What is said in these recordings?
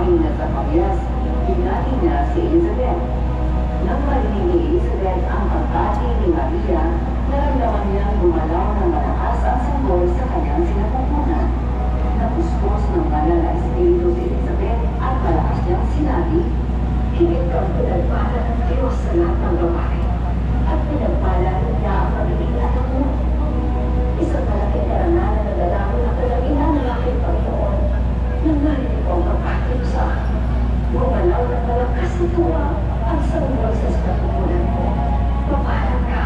bahay nila sa Pamias. Hinati niya si Elizabeth. Nang marinig ni Elizabeth ang pagbati ni Maria, naramdaman niyang gumalaw ng malakas ang sanggol sa kanyang sinapupunan. Napuspos ng banal na espiritu si Elizabeth at malakas niyang sinabi, "Higit kang pinagpala ng Diyos sa lahat ng babae, at pinagpala niya ang pagiging anak mo. Isang malaking karangalan na dalangin ako ng ina ng aking Panginoon, nang narinig ko ang pagbati mo sa akin. Gumalaw ng malakas na tuwa ang sanggol sa sinapupunan mo. Papalag ka,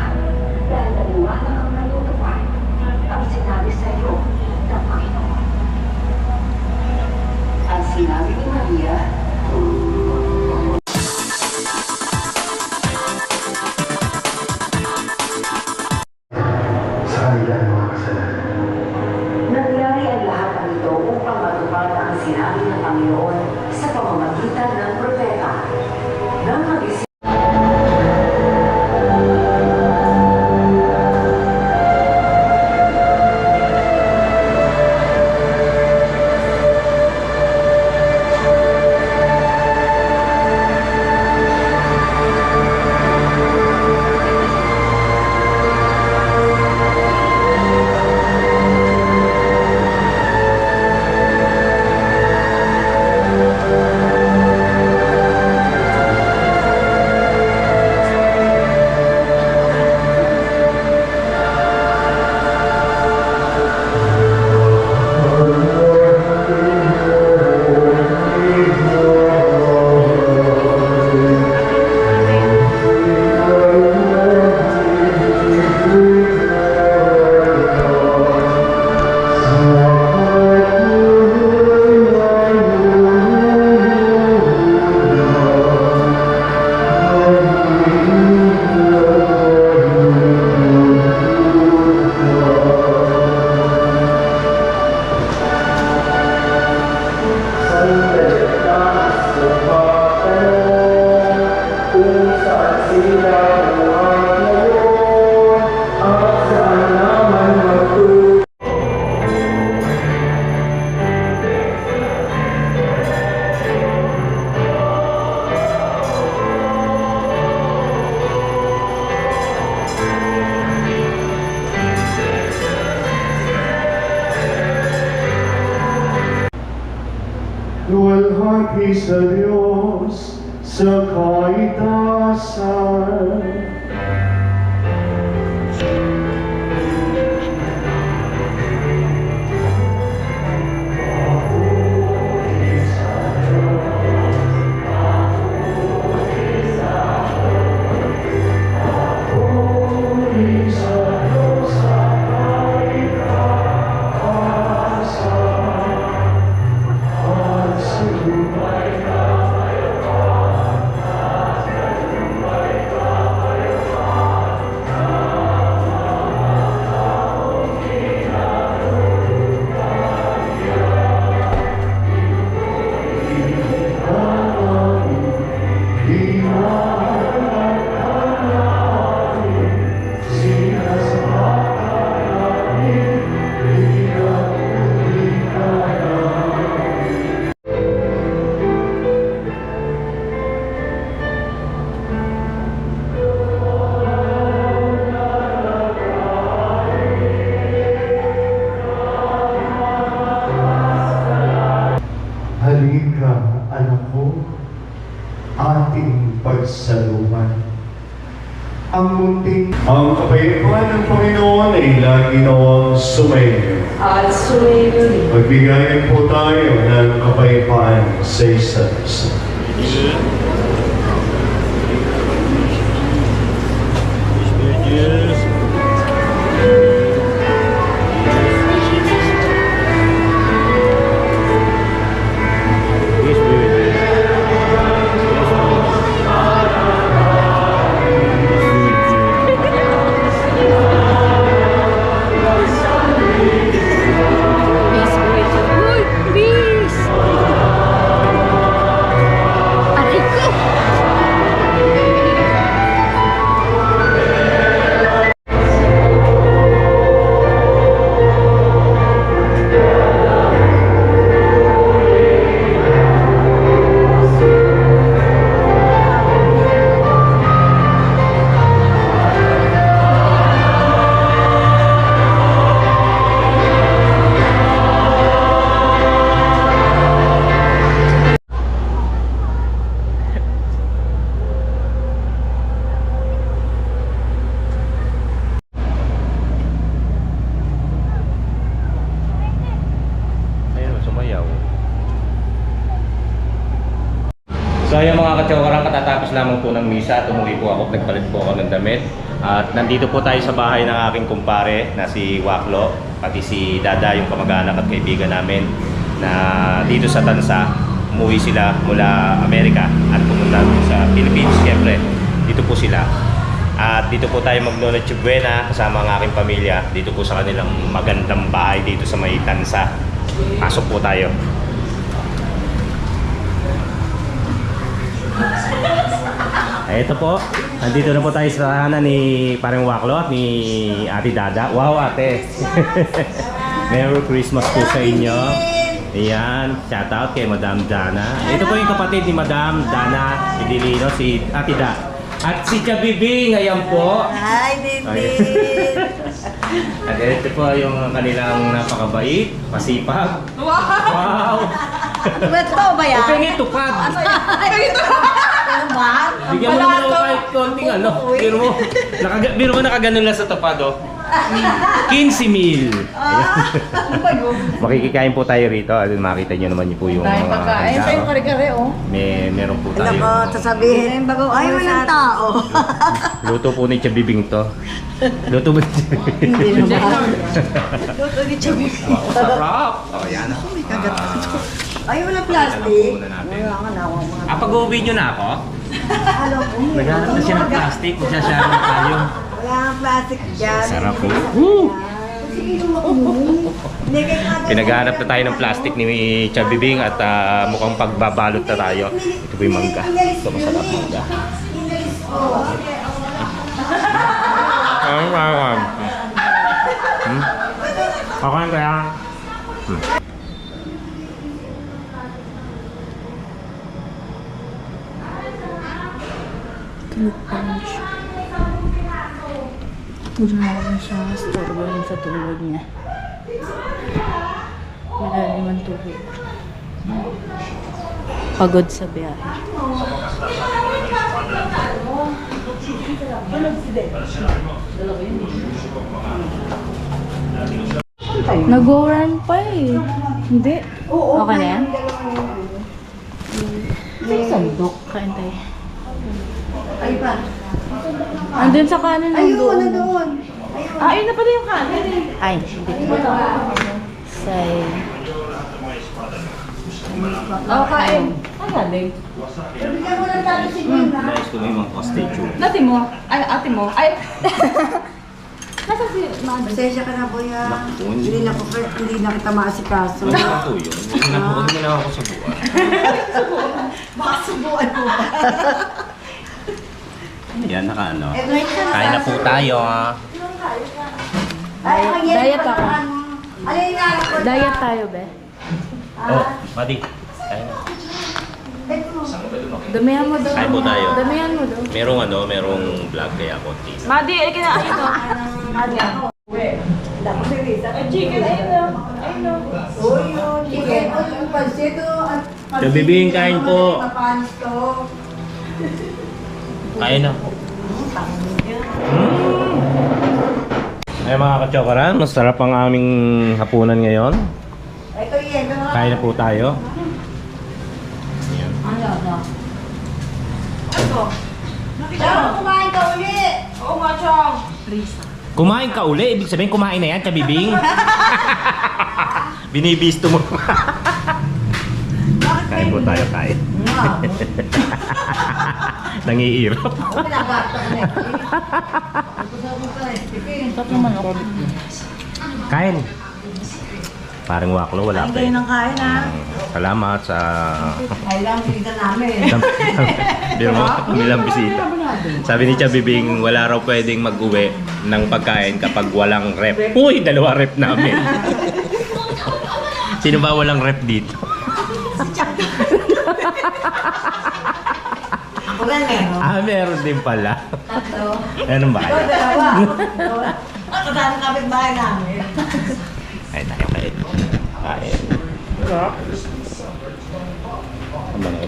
dahil naniwala kang natutupad ang sinabi sa iyo ng Panginoon." Ang sinabi ni Maria, sa kanila ang mga kasalanan. nangyari ang lahat ng ito upang matupad ang sinabi ng Panginoon sa pamamagitan ng propeta. Nang magising Luwalhati sa Diyos sa kaitasan. Halika, anak ko, ating pagsalungan. Ang kapayapaan ng Panginoon ay lagi nawang sumainyo. At sumayo rin. Magbigayan po tayo ng kapayapaan sa isa't isa. So yung mga katsokarang, katatapos lamang po ng misa, tumuwi po ako, nagpalit po ako ng damit. At nandito po tayo sa bahay ng aking kumpare na si Waklo, pati si Dada, yung kamag-anak at kaibigan namin na dito sa Tansa. Umuwi sila mula Amerika at pumunta sa Philippines. Siyempre, dito po sila. At dito po tayo mag-Noche Buena kasama ang aking pamilya. Dito po sa kanilang magandang bahay dito sa may Tansa. Pasok po tayo. Ito po, nandito na po tayo sa tahanan ni Parang Waklo at ni Ate Dada. Wow, ate! Merry Christmas po sa inyo. Ayan, shout out kay Madam Dana. Ito po yung kapatid ni Madam Dana Idilino, si Ate Da. At si Chabibing, ayan po. Hi, David! At ito po yung kanilang napakabait, masipag. Wow! Ito ba yan? Ito yung itupad. Ano ba? Bigyan mo naman ako kahit konting ano. Biro mo nakaganon lang sa tapad, oh. 15,000. Ano ba yun? Makikikain po tayo rito. At makita nyo naman po yung Dahil pagkain. handa, Ito yung oh. kare-kare, oh. Meron po tayo. Ako, sasabihin, ay, walang tao. Luto po ni Chabibing to. Luto ba ni Chabibing? Hindi naman. Luto ni Chabi. Sarap! Oh, yan. Ay, walang Alam plastic. po na natin. Wala ka na ako. Pag-uwi nyo na ako? Alam ko. Naghanap na siya ng plastic. Magsashare na tayo. Wala kang plastic dyan. Sarap po. Pinaghanap na tayo ng plastic ni Chabibing at mukhang pagbabalot na tayo. Ito po yung mangga. Ito masarap mangga. Okay kaya? Huwag na ako siya storbohin sa tulog niya. Wala naman tulog. Pagod sa biyahe. Nag-run pa eh. Hindi. Okay na yan? Sandok. Kain tayo. Ay pa. Andun sa kanan ng Ayun, doon. doon. Ah, ayun na pala yung kanan. Ay, hindi ko. Say. Oh, kain. Ang galing. Bigyan mo lang tayo si Gina. Nice to may mga hostage. Dati mo. Ay, ate mo. Ay. Nasaan si Mother? Pasensya ka na, Boya. Naku, Hindi na kita maasikaso. Ano po yun? Huwag mo na ako sa buwan. Baka subuan mo pa. Yan, naka ano. Kain na po tayo. Diet ako. Alin na ako. Diet tayo, be. Oh, Madi. Kain na. Damihan mo daw. Kain po tayo. Damihan mo daw. Merong vlog kaya konti. Madi, ay ka na. Ayun o. Madi. Dako si Risa. Chicken, ayun o. Ayun o. Oh, yun. Chicken. Yung pansito. Chabibing, kain po. Papanis to. Kain na. Ay mga kachokaran, masarap ang aming hapunan ngayon. Ito yan. Kain na po tayo. Ano? Chong, kumain ka uli. Oo nga, Chong. Risa. Kumain ka uli, ibig sabihin kumain na yan, Chabibing. Binibisto mo. Kain po tayo, kain. Nangiirap. Sarap naman ako. Kain. Parang Waklo, wala pa eh. Kain ng kain, ha? Salamat sa Ay lang, pizza namin. bilang bisita. Sabi ni Chabibing, wala raw pwedeng mag-uwi ng pagkain kapag walang rep. Uy, 2 rep namin. Sino ba walang rep dito? Ako rin meron. Meron din pala. Tatlo. Anong ba? Ikaw, dalawa. Ako dami kapit-bahay namin. Kain tayo, kain. Kain.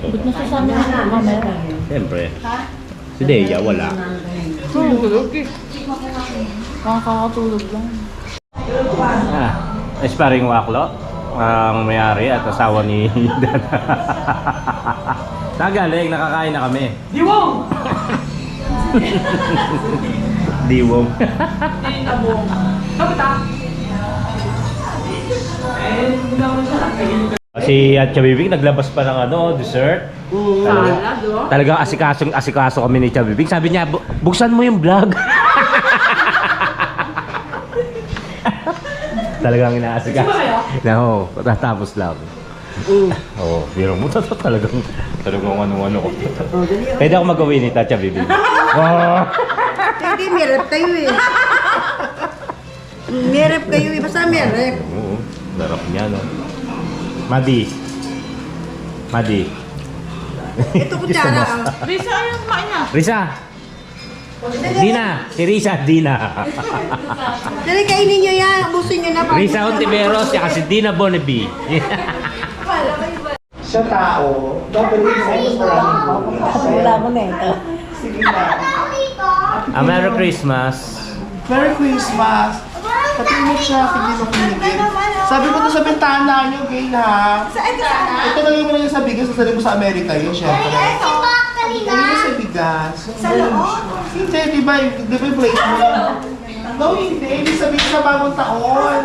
Ba't nasasama na ang camera? Siyempre. Si Deya, wala. Tulog eh. Kakakatulog lang. Aspiring Waklo, ang may-ari at asawa ni Dana. Tagaling, nakakain na kami. Diwang! Diwang. Abong. Kapit ah. Si Atcha Bibing naglabas pa ng ano, dessert. Talagang asikaso kami ni Atcha Bibing. Sabi niya, buksan mo yung vlog. Talagang inaasikaso. No, tatapos lang. Oo, biro mo talagang ano ko. Pwede ako mag-away ni Atcha Bibing. Oh. Hindi, merep kayo eh. Merep kayo eh. Basta merep. Oo, larap niya, no? Madi. Ito kutsara. Risa, ayun, kumain na. Risa! Dina! Si Risa, Dina! Dali, kainin nyo yan. Abusin nyo na. Risa Ontiveros, saka si Dina Bonneby. Sa tao, dapat rin sa mas maraming Wala ko na ito. Sige na. Merry Christmas! Merry Christmas! Patingin siya, hindi mo pinigil. Sabi ko to sa bintana nyo, gay ha. Ito lang yung sa bigas, sasabi mo sa Amerika yun, syempre. Hindi mo sa bigas. Sa loob? Hindi, di ba yung plate mo? No, hindi. Ibig sabihin sa bagong taon.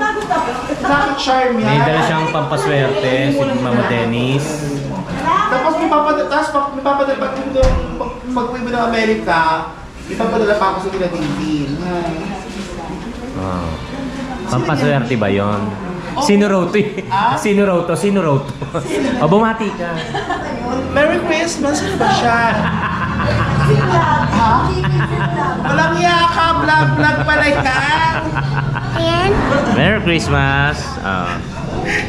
Sa akin charm yan. May dala siyang pampaswerte, si Mama Dennis. Tapos pag mag-uwi mo ng Amerika, ipapadala pa ako sa Pinadintin. Wow. Pampaswerte ba yun? Sino raw to eh? Sino raw to? O, bumati ka. Merry Christmas! Ano ba siya? Ha? Walang yaka! Vlog pala yan! Merry Christmas!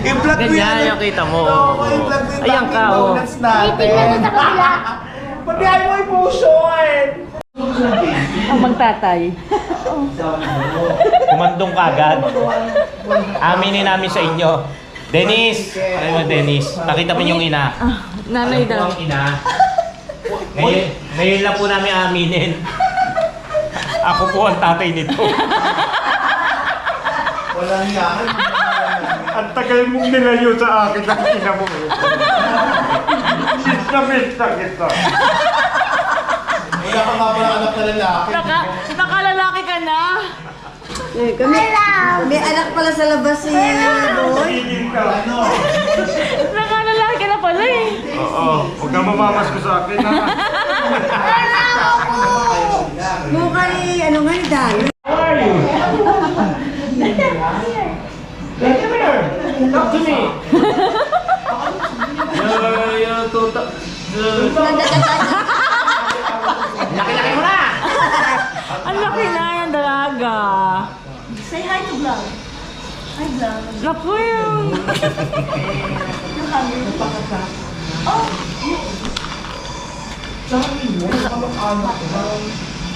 I-vlog mo Ganyan yung kita mo. Oo, i-vlog mo yung Ayan ka, Dunkin' oh. Donuts natin. Pati ayaw mo i-potion! Ang magtatay. Kumandong ka agad. Aminin namin sa inyo. Dennis! Ano mo, Dennis? Pakita mo yung ina. Nanay Ano po daw. ang ina? Ngayon lang po namin aminin. Ako po ang tatay nito. Walang yaka. Ang tagal mong nilayo sa akin ang ina mo. Miss na kita. Wala ka nga pala anak na lalaki. Nakalalaki ka na. Eh, may anak pala sa labas si Boy. Ano? Nakalalaki ka na pala eh. Oo, huwag kang mamamas ko sa akin ha. Mukha ni, ano nga ni Dali. Talk to me! Laki-laki mo na! Ang laki na yung dalaga. Say hi to vlog. Hi vlog. Naku yun.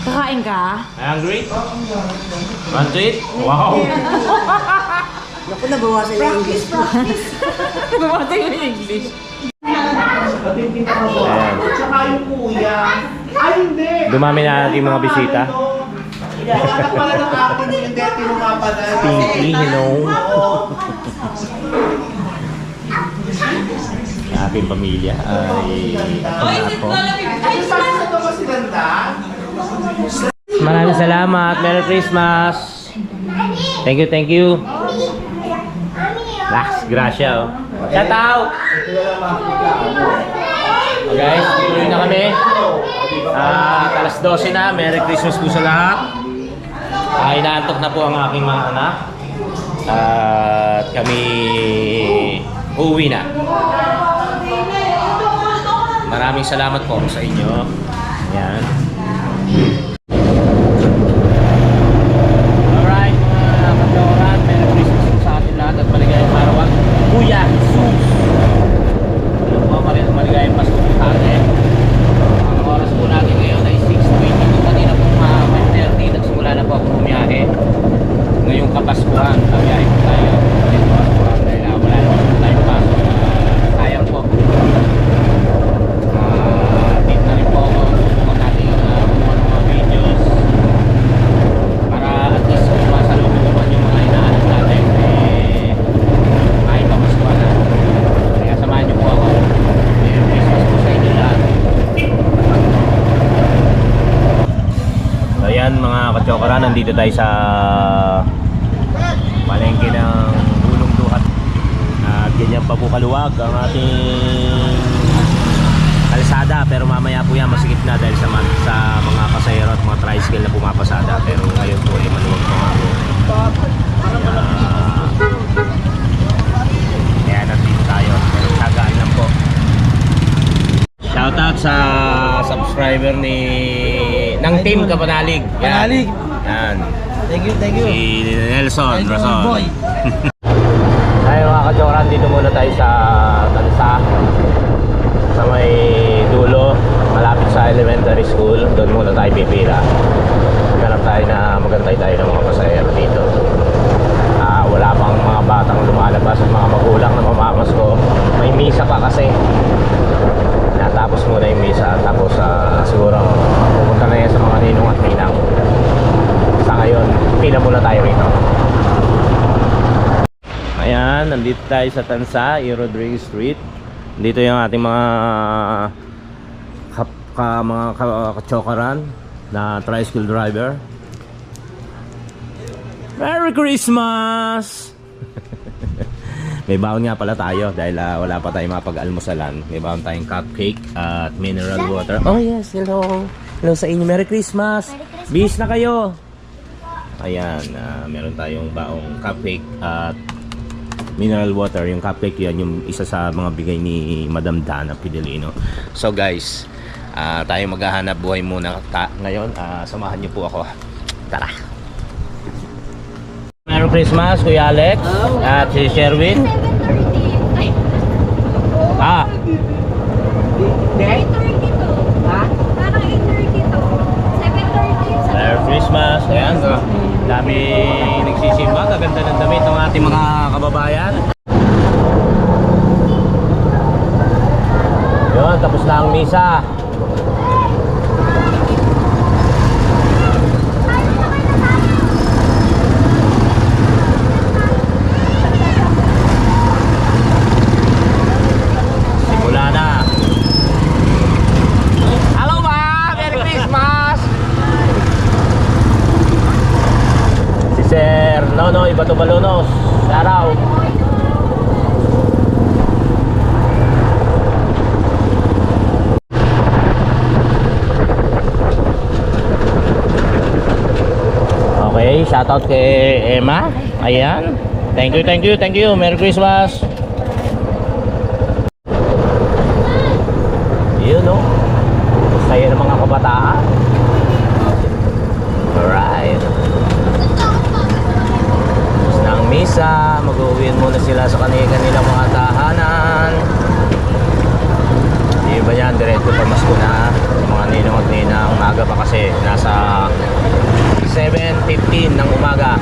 Kakain ka? Hungry? Want to eat? Wow! Naku, nabawasan yung English. Bumatay mo yung English. Ayan. Tsaka yung kuya. Ay, hindi! Dumami na ating mga bisita. Anak pala ng akin yung deti mo nga pala. Pinky, hello. Sa aking pamilya ay ako. Ay, bakit sa ito si Ganda? Maraming salamat. Merry Christmas. Thank you. Gracia oh. Shout out! Guys, tuloy na kami. Alas 12 na. Merry Christmas po sa lahat. Inaantok na po ang aking mga anak. At kami uuwi na. Maraming salamat po sa inyo. Yan. Alright mga kapyoran, Merry Christmas po sa atin lahat at maligayang araw at Kuya Jesus. Ano po, maligayang Pasko po sa atin. Ang oras po natin ngayon ay 6:22. Kanina po 5:30. Nagsimula na po ako bumiyahe. Ngayong Kapaskuhan, kabiyahe po tayo. Ngayong Kapaskuhan dahil wala naman po tayong pasok. Sayang po. Dito na rin po ako. Huwag natin nandito tayo sa palengke ng Ulong Duhat. At ganyan pa po kaluwag ang ating kalsada, pero mamaya po yan masikip na dahil sa mga pasahero at mga tricycle na pumapasada. Pero ngayon po ay maluwag po nga po. Kaya nandito tayo, pero tagaan lang po. Shoutout sa subscriber ng Team Kapanalig. Panalig. Yan. Thank you, thank you. Si Nelson Thank you, Rason. boy. Tayo mga kajoran, dito muna tayo sa Tansa, sa may dulo, malapit sa elementary school. Doon muna tayo pipila. Maghanap tayo na magantay tayo ng mga pasahero dito. Wala pang mga batang lumalabas at mga magulang na mamamasko. May misa pa kasi. Natapos muna yung misa, tapos siguro pupunta na yan sa mga ninong at ninang. Sa ngayon, pila muna tayo rito. Ayan, nandito tayo sa Tansa, E. Rodriguez Street. Dito yung ating mga kachokaran na tricycle driver. Merry Christmas! May baon nga pala tayo dahil wala pa tayong mapag-almusalan. May baon tayong cupcake at mineral water. Oh yes, hello! Hello sa inyo, Merry Christmas! Bis na kayo! Ayan, meron tayong baong cupcake at mineral water. Yung cupcake yan, yung isa sa mga bigay ni Madam Dana Fidelino. So guys, tayo maghahanap buhay muna ngayon. Samahan niyo po ako. Tara! Merry Christmas, Kuya Alex at si Sherwin. Ah! 8:30 to. Parang 8:30 to. 7:30. Merry Christmas. Ayan, dami nagsisimba. Kaganda ng damit ng ating mga kababayan. Yun, tapos na ang misa. Simula na. Hello ma! Merry Christmas! Si Sir Nono Ibato Balonos. Shout out. Okay, shoutout kay Emma. Ayan. Thank you, thank you, thank you. Merry Christmas. Yun, no? Saya ng mga kabataan. Alright. Tapos na ang misa. Mag-uwiin muna sila sa kanilang mga tahanan. Di ba yan? Diretso pamasko na. Mga ninong at ninang umaga pa kasi nasa 7:15 ng umaga.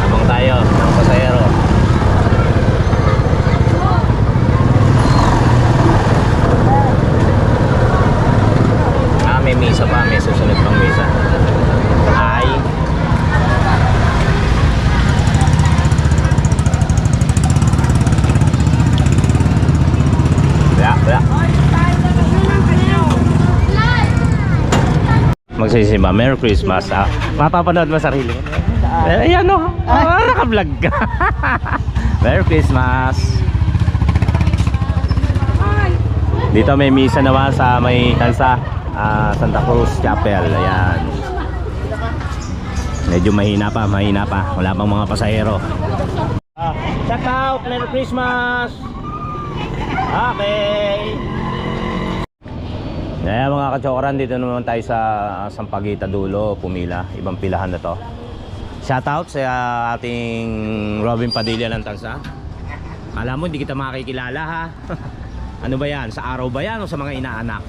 Habang tayo ng pasahero. May misa pa, may susunod pang misa. Ay. Wala. Magsisimba. Merry Christmas. Mapapanood mo sarili. Ayan o. Naka-vlog ka. Merry Christmas. Dito may misa naman sa may Tansa. Santa Cruz Chapel. Ayan. Medyo mahina pa. Wala pang mga pasahero. Shout out. Merry Christmas. Okay. Ayan mga kachokaran, dito naman tayo sa Sampaguita dulo, pumila. Ibang pilahan na to. Shoutout sa ating Robin Padilla ng Tansa. Alam mo, hindi kita makikilala ha. Ano ba yan? Sa araw ba yan o sa mga inaanak?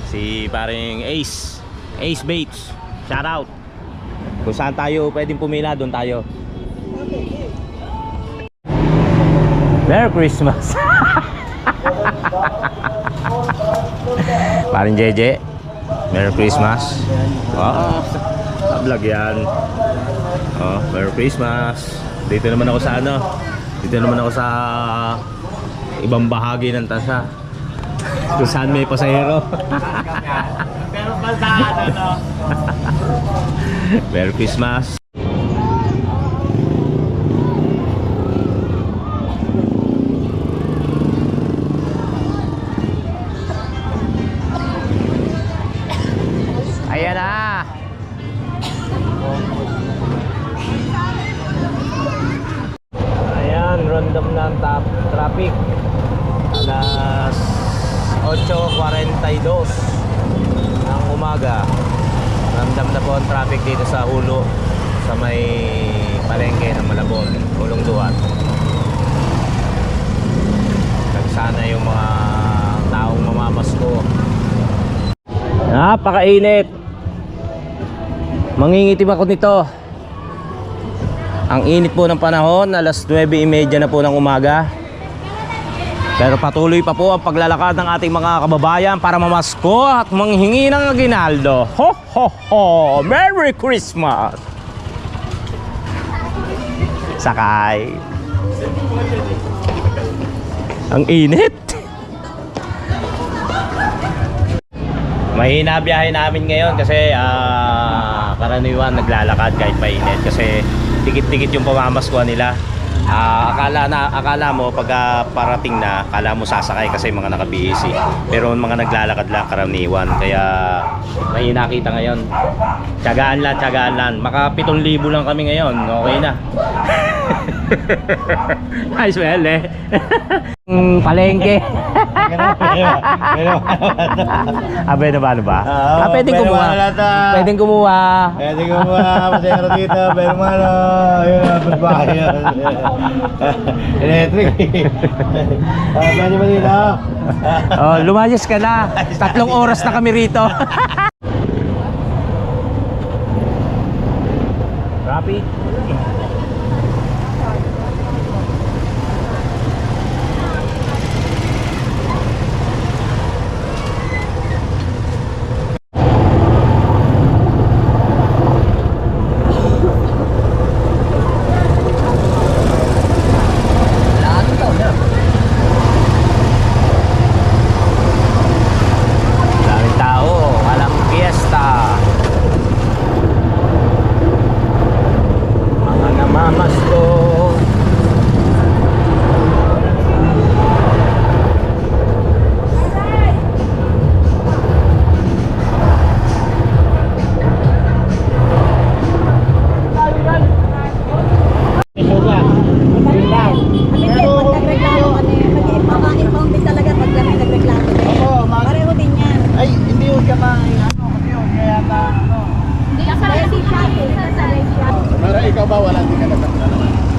Si paring Ace Bates. Shoutout. Kung saan tayo pwedeng pumila, doon tayo. Merry Christmas. Paring Jeje, Merry Christmas. Wow, vlog yan. Oh, Merry Christmas. Dito naman ako sa ibang bahagi ng Tansa. Kung saan may pasahero. Pero pasado, no? Merry Christmas. Ayan na. Ayan, random na ang traffic. Alas 8:42 ng umaga. Random na po ang traffic dito sa Hulo, sa may palengke ng Malabon, Hulong Duhat. Nagsana yung mga taong mamamasko. Napakainit. Mangingitim ako nito. Ang init po ng panahon, alas 9:30 na po ng umaga. Pero patuloy pa po ang paglalakad ng ating mga kababayan para mamasko at manghingi ng aginaldo. Ho ho ho! Merry Christmas! Sakay! Ang init! Mahina biyahe namin ngayon kasi karaniwan naglalakad kahit mainit kasi tikit-tikit yung pamamaskuhan nila. Akala mo pag parating na, akala mo sasakay kasi mga naka-BAC. Pero mga naglalakad lang karaniwan, kaya may nakita ngayon. Tiyagaan lang. Maka 7,000 lang kami ngayon, okay na. Ay, swell eh. Palengke. Pwede ba? Pwedeng kumuha. Pwedeng kumuha. Masayaro dito. Pero malo. Ayun, bahay. Electric. Pwede ba dito? Oh, lumayas ka na. 3 oras na kami rito. Traffic.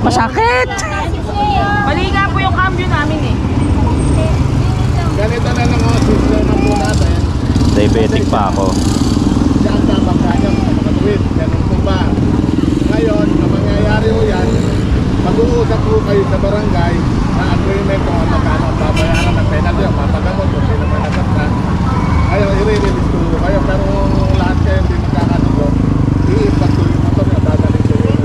Masakit! Mali nga po yung cambio namin eh. Ganito na lang ako. Susunod na po natin. Diabetic pa ako. Diyan tapang kanya makatuwid. Ganun po ba? Ngayon, ang mangyayari ho yan, mag-uusap po kayo sa barangay na agreement kung ano magkano ang babayaran ng penalty o mapagamot kung sino man nasakta. Ngayon, i-release ko kayo. Pero lahat kayo hindi magkakatulo, i-impact ko yung motor na dadalhin ko yun.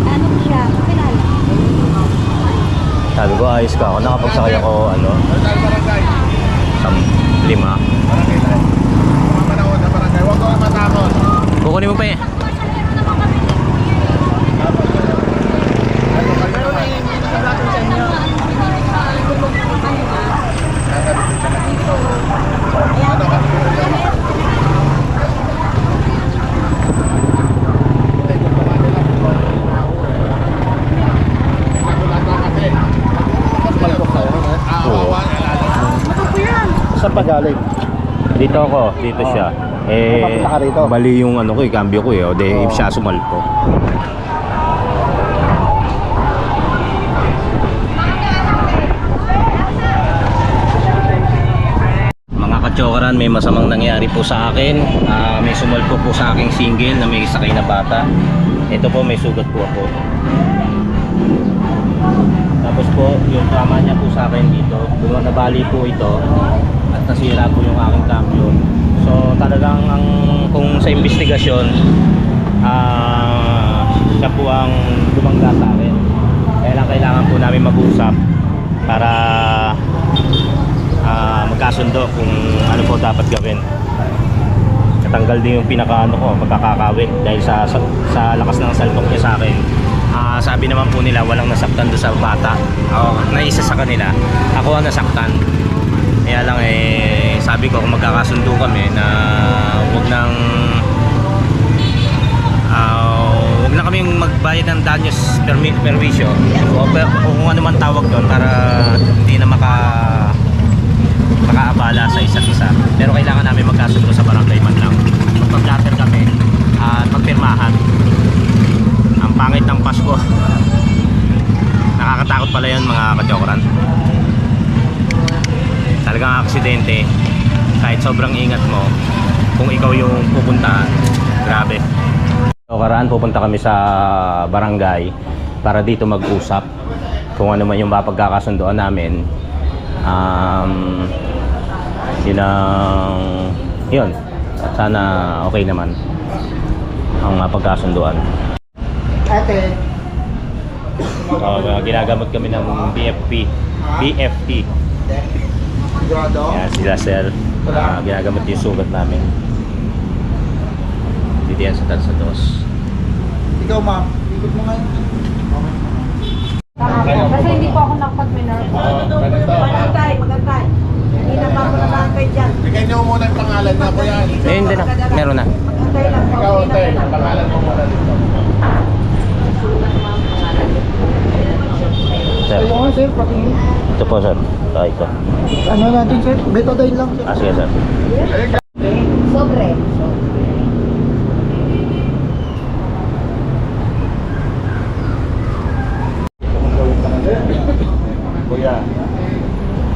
Ano siya? Pinala. Sabi ko, ayos ka ako. Nakapagsakay ako, Barangay, barangay. 5. Barangay tayo. Mga panahon sa barangay. Huwag ko matakot. Kukunin mo pa eh. Saan pa galing? Dito ako, dito siya. Papunta ka rito? Bali yung cambio ko eh. O de, siya sumalpo. Mga kachokaran, may masamang nangyari po sa akin. May sumalpo po sa aking single na may sakay na bata. Ito po, may sugat po ako. Tapos po, yung tama niya po sa akin dito, nabali po ito at nasira po yung aking cambio. So talagang kung sa investigasyon, siya po ang lumangga sa akin. Kaya lang kailangan po namin mag-usap para magkasundo kung ano po dapat gawin. Natanggal din yung pinakaano ko, pagkakakawit dahil sa lakas ng saltok niya sa akin. Sabi naman po nila walang nasaktan doon sa bata. Naisa sa kanila, ako ang nasaktan. Kaya lang sabi ko kung magkakasundo kami na wag na kaming magbayad ng danyos perwisyo o kung ano man tawag doon para hindi na makaabala sa isa't isa. Pero kailangan namin magkasundo sa barangay man lang. Magpa-blatter kami at magpirmahan. Ang pangit ng Pasko. Nakakatakot pala yun mga kajokoran. Talagang aksidente, kahit sobrang ingat mo, kung ikaw yung pupuntahan, grabe. So, karaan pupunta kami sa barangay para dito mag-usap kung ano man yung mapagkakasunduan namin. Yun. At sana okay naman ang mapagkasunduan. Ate. Ginagamot kami ng BFT. Sigurado? Yan, sila sir. Ginagamot yung sugat namin. Dito yan sa Tansados. Ikaw ma'am, ikot mo ngayon. Kasi hindi po ako nakapag-minor. Magantay. Hindi na pa ako nakakay dyan. Bigyan niyo muna yung pangalan na ko yan. Hindi na, meron na. Magantay lang po. Ikaw, Tay, ang pangalan mo muna dito. Sir, Ayun, sir, patingin. ito po sir. Ito. Ano natin, sir? Betadine lang, sir. Sige sir. Sobre. Kuya,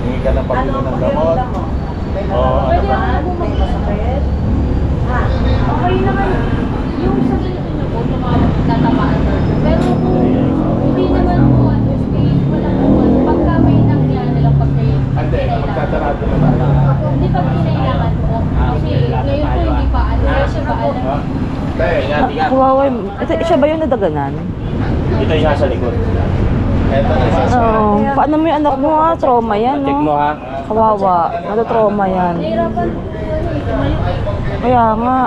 hingi ka ng pabili ng gamot. Pwede ako po mag-masakit? Okay naman. Yung sa ganito na po, tatamaan. Pero kung hindi naman po, wala po. Pagka may nangyari nilang Hindi, magtatarado na tayo. Hindi pag kinailangan po. Kasi ngayon po hindi pa siya ba alam. Tay, Kawawa. Ito, siya ba yung nadaganan? Ito yung nasa likod. eto na isa. Oo. Paano mo yung anak mo ha? Trauma yan, Check mo no? ha. Kawawa. Matatrauma yan. Nahirapan po Kaya nga.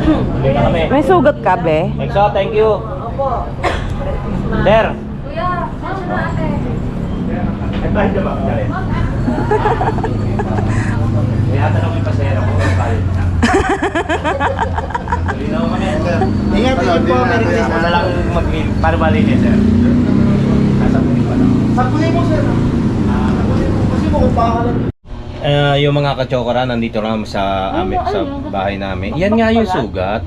Tuloy na kami. May sugat ka, be? Exo, thank you. Sir. Kuya, saan na ate? Ay, bakit ka ba? Kaya tanong yung pasero ko. Tuloy na kami. Ingat po, Merry Christmas. Basta lang para malinis sir. Nasa puti pa lang. Sakunin mo, sir. Sakunin mo. Kasi makumpahan ka lang. Yung mga kachokora nandito lang sa amin sa bahay namin. Yan nga yung sugat.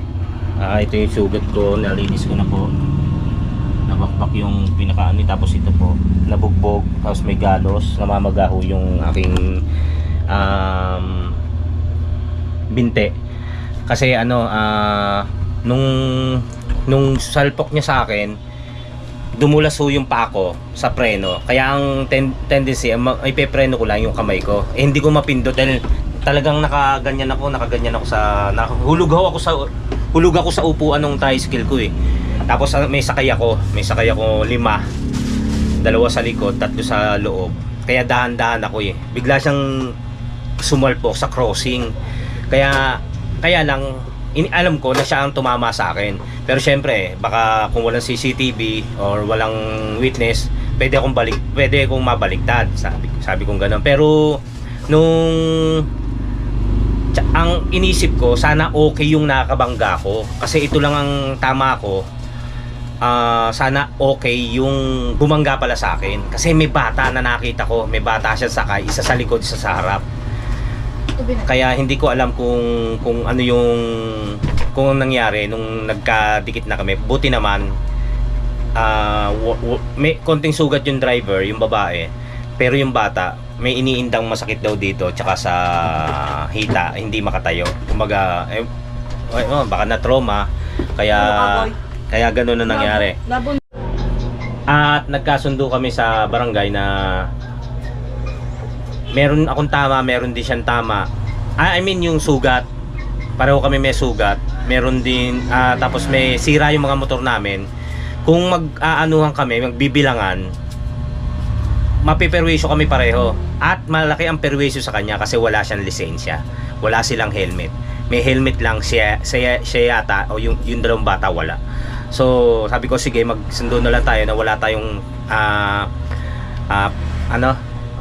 Ito yung sugat ko, nalinis ko na po. Nabakbak yung pinakaano, tapos ito po nabugbog, tapos may galos, namamagaho yung aking binte. Kasi ano, nung salpok niya sa akin, dumulas ho yung paa ko sa preno. Kaya ang tendency, ipepreno ko lang yung kamay ko. Hindi ko mapindot dahil talagang nakaganyan ako sa hulog ako sa upuan ng tricycle ko eh. Tapos may sakay ako 5, 2 sa likod, 3 sa loob. Kaya dahan-dahan ako eh. Bigla siyang sumalpok sa crossing. Kaya lang alam ko na siya ang tumama sa akin. Pero syempre, baka kung walang CCTV or walang witness, pwede akong mabaliktad. Sabi kong gano'n. Pero ang inisip ko, sana okay yung nakabangga ko. Kasi ito lang ang tama ko. Sana okay yung bumangga pala sa akin. Kasi may bata na nakita ko. May bata siya sakay, isa sa likod, isa sa harap. Kaya hindi ko alam kung ano kung nangyari nung nagkadikit na kami. Buti naman may konting sugat yung driver, yung babae, pero yung bata may iniindang masakit daw dito tsaka sa hita, hindi makatayo. Kumbaga baka na trauma, kaya gano'n na nangyari. At nagkasundo kami sa barangay na meron akong tama, meron din siyang tama. I mean yung sugat, pareho kami may sugat. Meron din, tapos may sira yung mga motor namin. Kung mag-aanuhan kami, magbibilangan, mapiperwisyo kami pareho. At malaki ang perwisyo sa kanya kasi wala siyang lisensya. Wala silang helmet. May helmet lang siya yata, o yung dalawang bata wala. So sabi ko sige, magsundo na lang tayo na wala tayong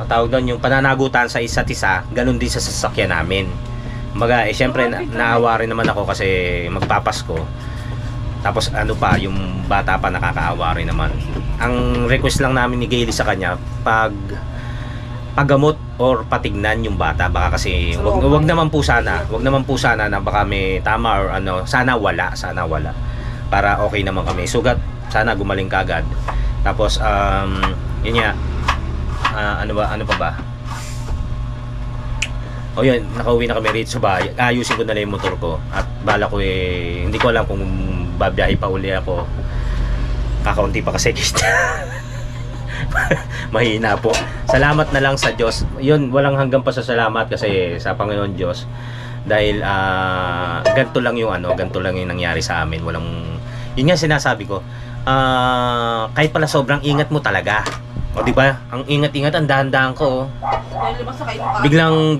tawag doon, yung pananagutan sa isa't isa. Ganun din sa sasakyan namin. Kumbaga, syempre naawa rin naman ako kasi magpapasko. Tapos ano pa, yung bata pa nakakaawa rin naman. Ang request lang namin ni Gayle sa kanya, paggamot or patignan yung bata. Baka kasi wag naman po sana na baka may tama or ano, sana wala. Para okay naman kami. Sugat, sana gumaling kagad. Tapos yun nga, ano pa ba? O yun, nakauwi na kami rito sa bahay. Ayusin ko na lang yung motor ko. At bala ko hindi ko alam kung babiyahe pa uli ako. Kakaunti pa kasi mahina po. Salamat na lang sa Diyos. Yun, walang hanggang pa sa salamat kasi sa Panginoon Diyos. Dahil ganito lang yung nangyari sa amin. Yun nga sinasabi ko. Kahit pala sobrang ingat mo talaga. O di ba? Ang ingat-ingat, ang dahan-dahan ko. Biglang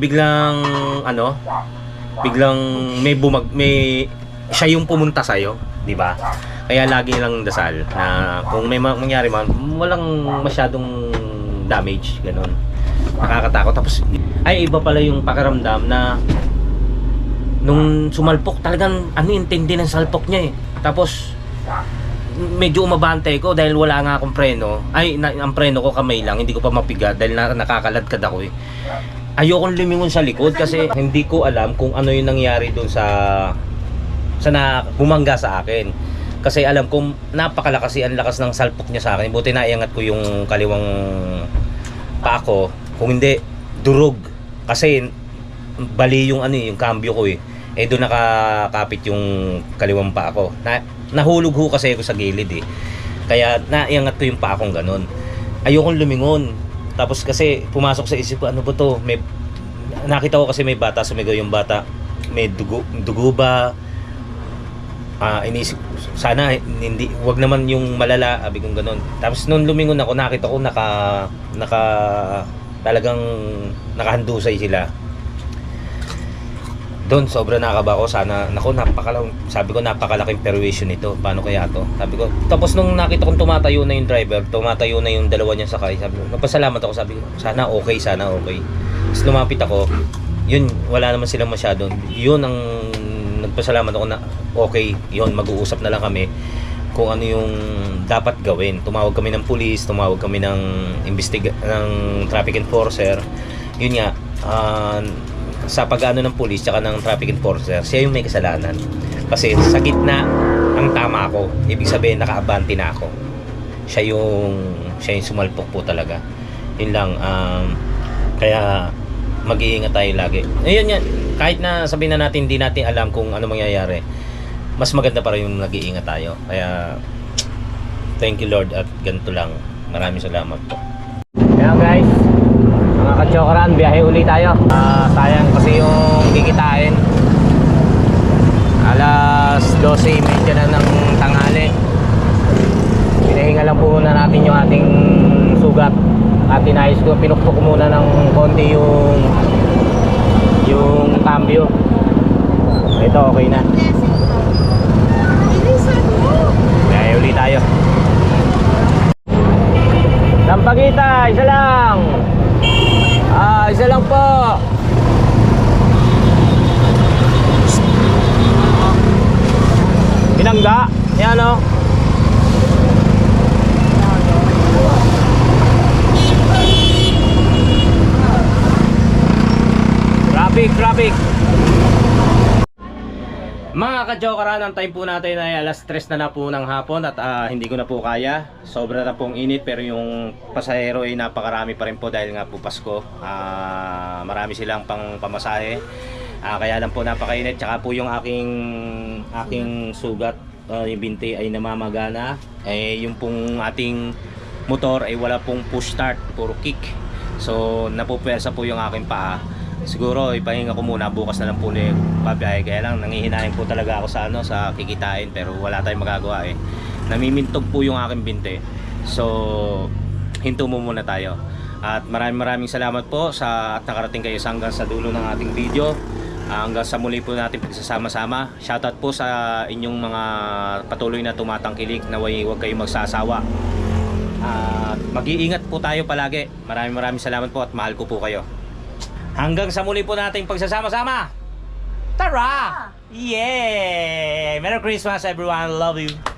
may siya yung pumunta sa iyo, di ba? Kaya lagi lang dasal na kung may mangyari man, walang masyadong damage, ganun. Nakakatakot. Tapos ay iba pala yung pakiramdam na nung sumalpok, talagang intindi ng salpok niya eh. Tapos medyo umabante ko dahil wala nga akong preno. Ang preno ko kamay lang, hindi ko pa mapiga dahil nakakaladkad ako eh. Ayokong lumingon sa likod kasi hindi ko alam kung ano yung nangyari doon sa bumangga sa akin. Kasi alam kong napakalakas, ang lakas ng salpok niya sa akin. Buti naiangat ko yung kaliwang paa ko. Kung hindi, durog. Kasi bali yung yung cambio ko eh. Doon nakakapit yung kaliwang paa ko. Nahulog ho kasi ako sa gilid eh. Kaya naiangat ko yung paa kong ganun. Ayokong lumingon. Tapos kasi pumasok sa isip ko, ano ba to? Nakita ko kasi may bata sumigaw yung bata. May dugo ba? Inisip sana wag naman yung malala, abi kong ganun. Tapos nung lumingon ako, nakita ko talagang nakahandusay sila. Doon sobra nakakaba ko. Sana sabi ko napakalaking perwisyo nito. Paano kaya to? Sabi ko. Tapos nung nakita kong tumatayo na yung driver, tumatayo na yung dalawa niya sakay, sabi ko, nagpasalamat ako, sabi ko, sana okay. Tapos lumapit ako. Yun, wala naman silang masyado. Yun ang nagpasalamat ako na okay. Yun, mag-uusap na lang kami kung ano yung dapat gawin. Tumawag kami ng pulis, tumawag kami ng traffic enforcer. Yun nga, sa pag-ano ng pulis tsaka ng traffic enforcer, siya yung may kasalanan. Kasi sa gitna ang tama ko. Ibig sabihin nakaabante na ako. Siya yung sumalpok po talaga. Yun lang. Kaya mag-iingat tayo lagi. Ayun yan. Kahit na sabihin na natin hindi natin alam kung ano mangyayari, mas maganda pa rin yung nag-iingat tayo. Kaya thank you Lord at ganito lang. Maraming salamat po. Kaya guys, mga kachokaran, biyahe uli tayo. Sayang kasi yung kikitain. Alas 12:30 na ng tanghali. Pinahinga lang po muna natin yung ating sugat. At inayos ko, pinukpok ko muna ng konti yung cambio. Ito okay na. Biyahe uli tayo. Sampaguita, isa lang. Isa lang po. Pinangga. Yan o. Traffic. Mga ka-jokeran, ang time po natin ay alas 3 na po ng hapon at hindi ko na po kaya. Sobra na pong init pero yung pasahero ay napakarami pa rin po dahil nga po Pasko. Marami silang pang pamasahe. Kaya lang po napakainit. Tsaka po yung aking sugat, yung binti ay namamagana. Yung pong ating motor ay wala pong push start, puro kick. So napupwersa po yung aking paa. Siguro ipahinga ko muna, bukas na lang po ulit pabiyahe. Kaya lang nangihinayin po talaga ako sa kikitain pero wala tayong magagawa eh. Namimintog po yung aking binte. So hinto mo muna tayo. At maraming salamat po at nakarating kayo hanggang sa dulo ng ating video. Hanggang sa muli po natin pagsasama-sama. Shoutout po sa inyong mga patuloy na tumatangkilik. Naway huwag kayong magsasawa. At mag-iingat po tayo palagi. Maraming salamat po at mahal ko po kayo. Hanggang sa muli po nating pagsasama-sama. Tara! Yeah! Merry Christmas everyone. Love you.